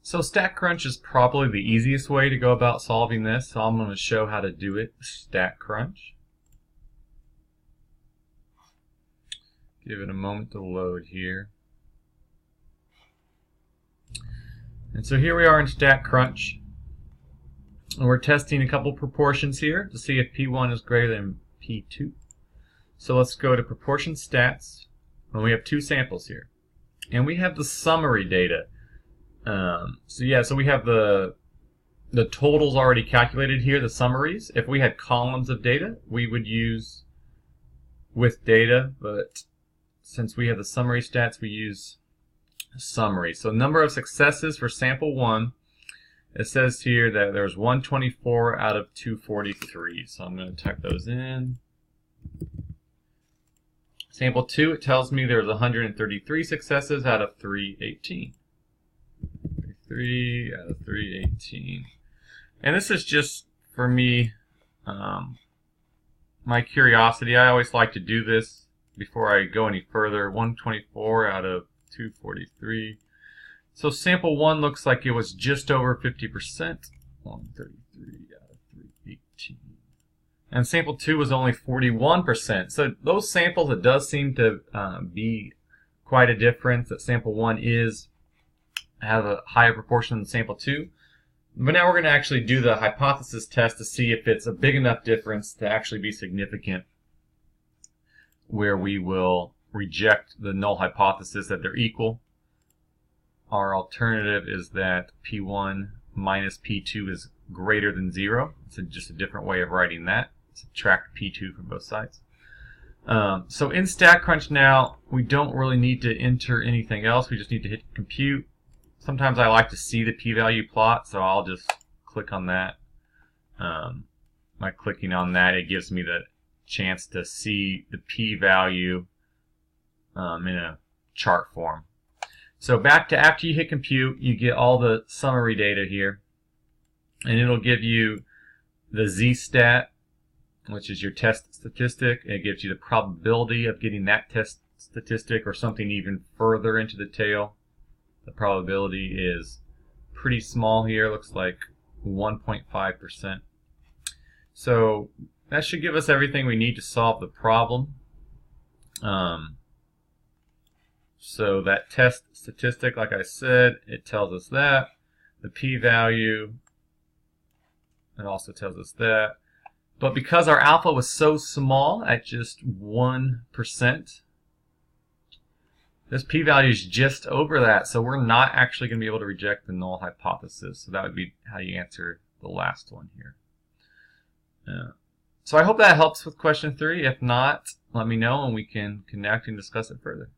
So StatCrunch is probably the easiest way to go about solving this, so I'm going to show how to do it. StatCrunch. Give it a moment to load here. And so here we are in StatCrunch. And we're testing a couple proportions here to see if P1 is greater than P2. So let's go to proportion stats. And we have two samples here. And we have the summary data. So we have the totals already calculated here, the summaries. If we had columns of data, we would use with data, but since we have the summary stats, we use summary. So number of successes for sample 1, it says here that there's 124 out of 243. So I'm going to type those in. Sample 2, it tells me there's 133 successes out of 318. 3 out of 318. And this is just for me, my curiosity. I always like to do this before I go any further. 124 out of 243. So sample 1 looks like it was just over 50%. 133 out of 318. And sample 2 was only 41%. So those samples, it does seem to be quite a difference, that sample 1 have a higher proportion than sample 2. But now we're going to actually do the hypothesis test to see if it's a big enough difference to actually be significant, where we will reject the null hypothesis that they're equal. Our alternative is that P1 minus P2 is greater than 0. It's just a different way of writing that. Subtract P2 from both sides. So in StatCrunch now, we don't really need to enter anything else. We just need to hit compute. Sometimes I like to see the p-value plot, so I'll just click on that. By clicking on that, it gives me the chance to see the p-value in a chart form. So back to after you hit compute, you get all the summary data here. And it'll give you the z-stat, which is your test statistic. It gives you the probability of getting that test statistic or something even further into the tail. The probability is pretty small here. Looks like 1.5%. So that should give us everything we need to solve the problem. So that test statistic, like I said, it tells us that. The p-value, it also tells us that. But because our alpha was so small at just 1%, this p-value is just over that, so we're not actually going to be able to reject the null hypothesis. So that would be how you answer the last one here. So I hope that helps with question 3. If not, let me know and we can connect and discuss it further.